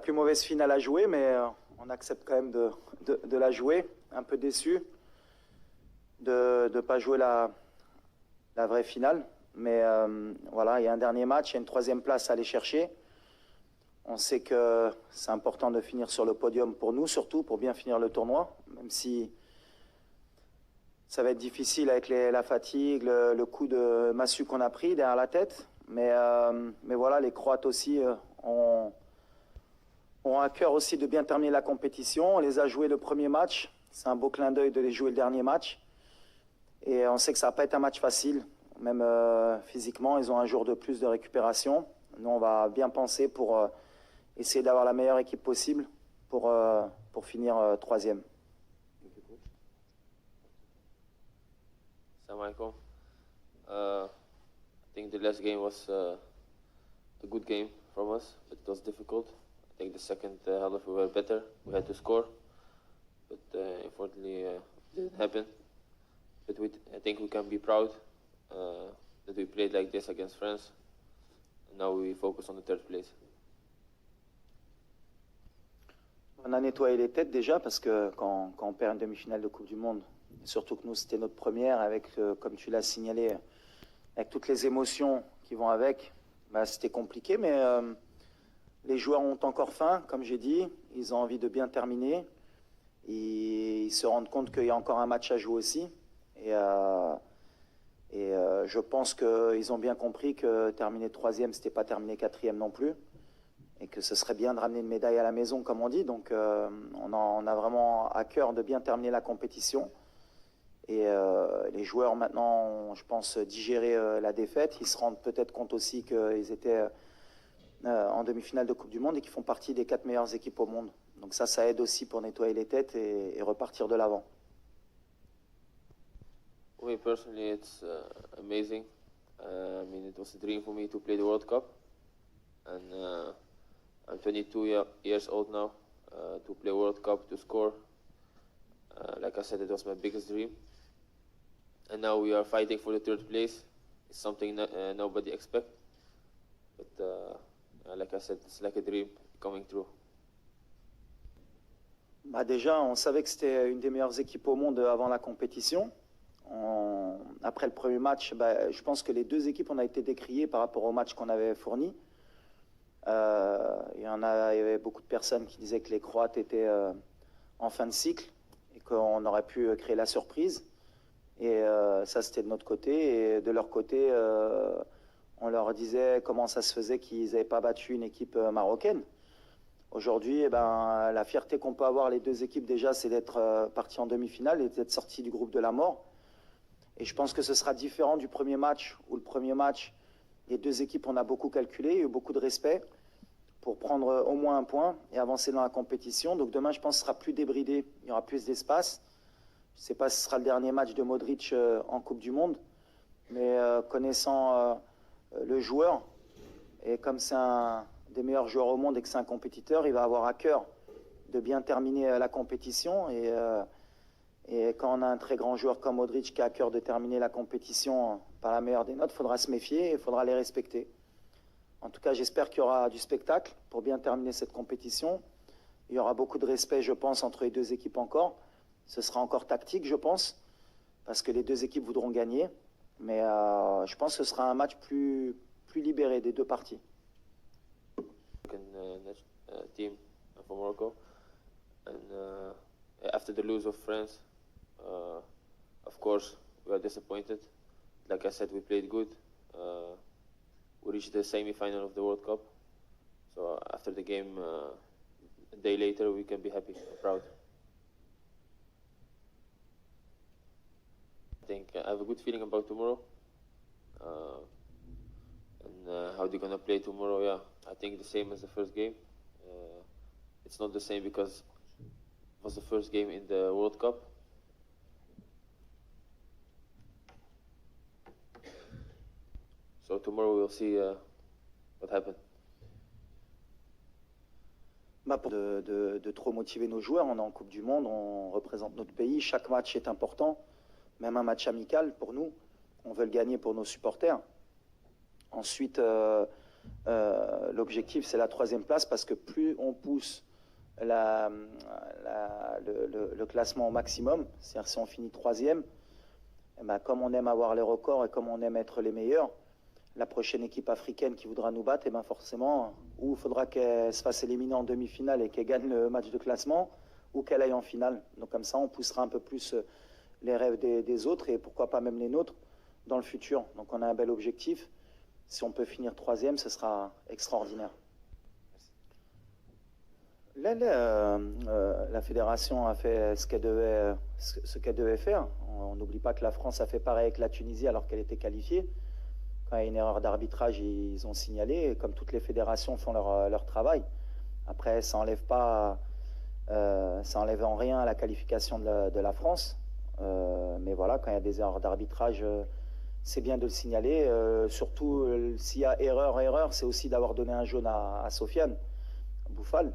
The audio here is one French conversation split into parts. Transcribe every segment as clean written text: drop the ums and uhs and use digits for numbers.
plus mauvaise finale à jouer, mais on accepte quand même de la jouer. Un peu déçu de ne pas jouer la vraie finale. Mais voilà, il y a un dernier match, il y a une troisième place à aller chercher. On sait que c'est important de finir sur le podium pour nous, surtout pour bien finir le tournoi, même si ça va être difficile avec la fatigue, le coup de massue qu'on a pris derrière la tête. Mais voilà, les Croates aussi ont à cœur aussi de bien terminer la compétition. On les a joués le premier match. C'est un beau clin d'œil de les jouer le dernier match. Et on sait que ça va pas être un match facile. Même physiquement, ils ont un jour de plus de récupération. Nous, on va bien penser pour essayer d'avoir la meilleure équipe possible pour finir troisième. Assalamu alaikum. I think the last game was a good game from us, but it was difficult. I think the second half we were better. We had to score, but unfortunately it didn't happen. But I think we can be proud that we played like this against France, and now we focus on the third place. On a nettoyé les têtes déjà parce que quand on perd une demi-finale de Coupe du Monde, surtout que nous c'était notre première, avec, comme tu l'as signalé, avec toutes les émotions qui vont avec, bah, c'était compliqué, mais les joueurs ont encore faim, comme j'ai dit, ils ont envie de bien terminer, ils se rendent compte qu'il y a encore un match à jouer aussi, et je pense qu'ils ont bien compris que terminer troisième, c'était pas terminer quatrième non plus, et que ce serait bien de ramener une médaille à la maison, comme on dit. Donc on a vraiment à cœur de bien terminer la compétition. Et les joueurs maintenant ont, je pense, digéré la défaite. Ils se rendent peut-être compte aussi qu'ils étaient en demi-finale de Coupe du Monde et qu'ils font partie des 4 meilleures équipes au monde. Donc ça aide aussi pour nettoyer les têtes et repartir de l'avant. For me personally, it's amazing. I mean, it was a dream for me to play the World Cup, and I'm 22 years old now. To play World Cup, to score, like I said, it was my biggest dream. And now we are fighting for the third place. It's something nobody expects. But like I said, it's like a dream coming true. Bah déjà, on savait que c'était une des meilleures équipes au monde avant la compétition. Après le premier match, bah, je pense que les deux équipes, on a été décriées par rapport au match qu'on avait fourni. Il y avait beaucoup de personnes qui disaient que les Croates étaient en fin de cycle et qu'on aurait pu créer la surprise. Et ça, c'était de notre côté. Et de leur côté, on leur disait comment ça se faisait qu'ils n'avaient pas battu une équipe marocaine. Aujourd'hui, eh ben, la fierté qu'on peut avoir les deux équipes déjà, c'est d'être partis en demi-finale et d'être sortis du groupe de la mort. Et je pense que ce sera différent du premier match, où le premier match, les deux équipes, on a beaucoup calculé, il y a eu beaucoup de respect pour prendre au moins un point et avancer dans la compétition. Donc demain, je pense que ce sera plus débridé, il y aura plus d'espace. Je ne sais pas si ce sera le dernier match de Modric en Coupe du Monde, mais connaissant le joueur, et comme c'est un des meilleurs joueurs au monde et que c'est un compétiteur, il va avoir à cœur de bien terminer la compétition. Et quand on a un très grand joueur comme Modric qui a à cœur de terminer la compétition par la meilleure des notes, il faudra se méfier et il faudra les respecter. En tout cas, j'espère qu'il y aura du spectacle pour bien terminer cette compétition. Il y aura beaucoup de respect, je pense, entre les deux équipes encore. Ce sera encore tactique, je pense, parce que les deux équipes voudront gagner. Mais je pense que ce sera un match plus libéré des deux parties. Team from Morocco, and after the lose of France, of course we are disappointed. Like I said, we played good. We reached the semi-final of the World Cup. So after the game, a day later, we can be happy and proud. I think I have a good feeling about tomorrow. And how they're gonna play tomorrow, yeah. I think the same as the first game. It's not the same because it was the first game in the World Cup. So tomorrow we'll see what happened. Bah pour de trop motiver nos joueurs, on est en Coupe du Monde, on représente notre pays, chaque match est important, même un match amical pour nous, on veut le gagner pour nos supporters. Ensuite, L'objectif, c'est la 3e place, parce que plus on pousse le classement au maximum, c'est-à-dire si on finit 3e, eh ben, comme on aime avoir les records et comme on aime être les meilleurs, la prochaine équipe africaine qui voudra nous battre, eh ben forcément, ou il faudra qu'elle se fasse éliminer en demi-finale et qu'elle gagne le match de classement, ou qu'elle aille en finale. Donc comme ça, on poussera un peu plus les rêves des autres, et pourquoi pas même les nôtres, dans le futur. Donc on a un bel objectif. Si on peut finir 3e, ce sera extraordinaire. Là, la fédération a fait ce qu'elle devait faire. On n'oublie pas que la France a fait pareil avec la Tunisie alors qu'elle était qualifiée. Quand il y a une erreur d'arbitrage, ils ont signalé, et comme toutes les fédérations font leur travail. Après, ça n'enlève en rien à la qualification de la France. Mais voilà, quand il y a des erreurs d'arbitrage, c'est bien de le signaler. Surtout, s'il y a erreur, c'est aussi d'avoir donné un jaune à Sofiane Bouffal.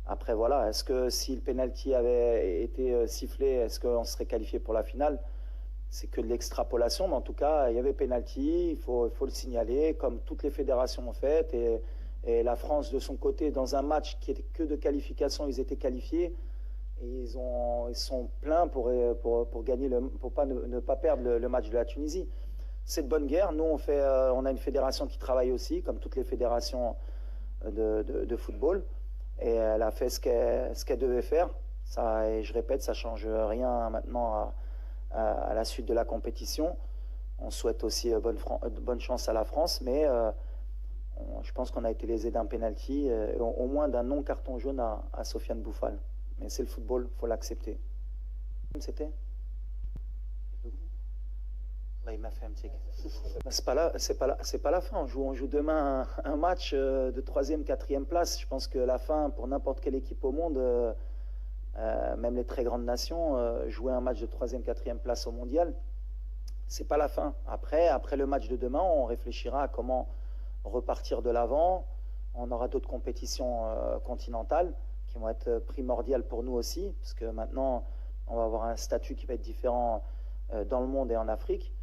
Après, voilà, est-ce que si le penalty avait été sifflé, est-ce qu'on serait qualifié pour la finale? C'est que de l'extrapolation, mais en tout cas, il y avait penalty, il faut le signaler, comme toutes les fédérations ont fait. Et la France, de son côté, dans un match qui était que de qualification, ils étaient qualifiés. Et ils sont pleins pour gagner pour ne pas perdre le match de la Tunisie. C'est de bonne guerre. Nous, on a une fédération qui travaille aussi, comme toutes les fédérations de football. Et elle a fait ce qu'elle devait faire. Ça, et je répète, ça ne change rien maintenant à la suite de la compétition. On souhaite aussi bonne chance à la France, mais je pense qu'on a été lésé d'un penalty, au moins d'un non-carton jaune à Sofiane Bouffal. Mais c'est le football, il faut l'accepter. C'était il m'a fait un petit... C'est pas la fin. On joue demain un match de 3e, 4e place. Je pense que la fin, pour n'importe quelle équipe au monde, même les très grandes nations, jouer un match de 3e, 4e place au mondial, c'est pas la fin. Après le match de demain, on réfléchira à comment repartir de l'avant. On aura d'autres compétitions continentales qui vont être primordiales pour nous aussi, parce que maintenant, on va avoir un statut qui va être différent dans le monde et en Afrique.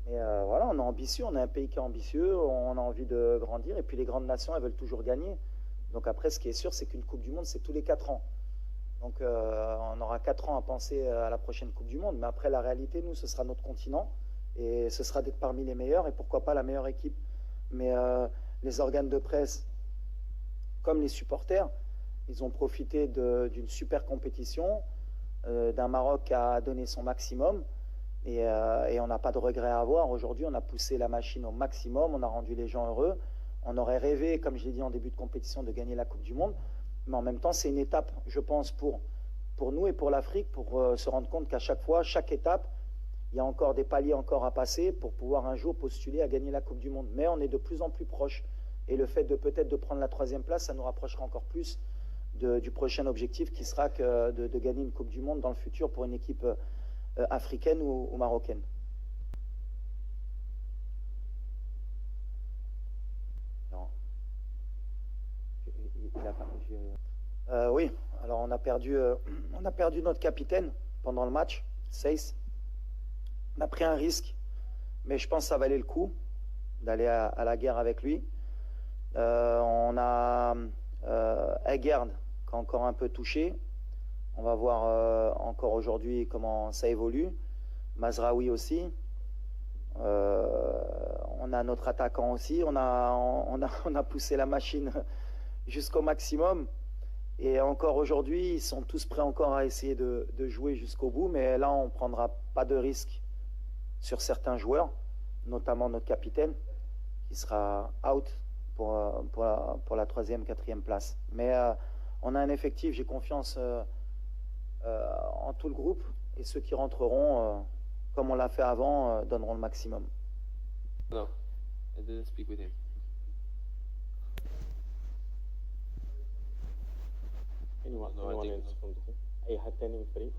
Mais voilà, on est ambitieux, on est un pays qui est ambitieux, on a envie de grandir, et puis les grandes nations, elles veulent toujours gagner. Donc après, ce qui est sûr, c'est qu'une Coupe du Monde, c'est tous les 4 ans. Donc on aura 4 ans à penser à la prochaine Coupe du Monde, mais après, la réalité, nous, ce sera notre continent, et ce sera d'être parmi les meilleurs, et pourquoi pas la meilleure équipe. Mais les organes de presse, comme les supporters, ils ont profité d'une super compétition, d'un Maroc qui a donné son maximum, et on n'a pas de regret à avoir. Aujourd'hui, on a poussé la machine au maximum, on a rendu les gens heureux. On aurait rêvé, comme je l'ai dit en début de compétition, de gagner la Coupe du Monde, mais en même temps, c'est une étape, je pense, pour nous et pour l'Afrique, pour se rendre compte qu'à chaque fois, chaque étape, il y a encore des paliers encore à passer pour pouvoir un jour postuler à gagner la Coupe du Monde. Mais on est de plus en plus proche, et le fait de peut-être de prendre la 3e place, ça nous rapprochera encore plus du prochain objectif, qui sera de gagner une Coupe du Monde dans le futur pour une équipe africaine ou marocaine. Non. Oui, alors on a perdu notre capitaine pendant le match, Seiss. On a pris un risque, mais je pense que ça valait le coup d'aller à la guerre avec lui. On a Egerd qui a encore un peu touché. On va voir encore aujourd'hui comment ça évolue. Mazraoui aussi. On a notre attaquant aussi. On a poussé la machine jusqu'au maximum. Et encore aujourd'hui, ils sont tous prêts encore à essayer de jouer jusqu'au bout. Mais là, on ne prendra pas de risque sur certains joueurs, notamment notre capitaine, qui sera out pour la 3e, 4e place. Mais on a un effectif, j'ai confiance en tout le groupe, et ceux qui rentreront, comme on l'a fait avant, donneront le maximum. No, I didn't speak with him. anyone No, I anyone think else no. from the team؟ أي حد تاني من الفريق؟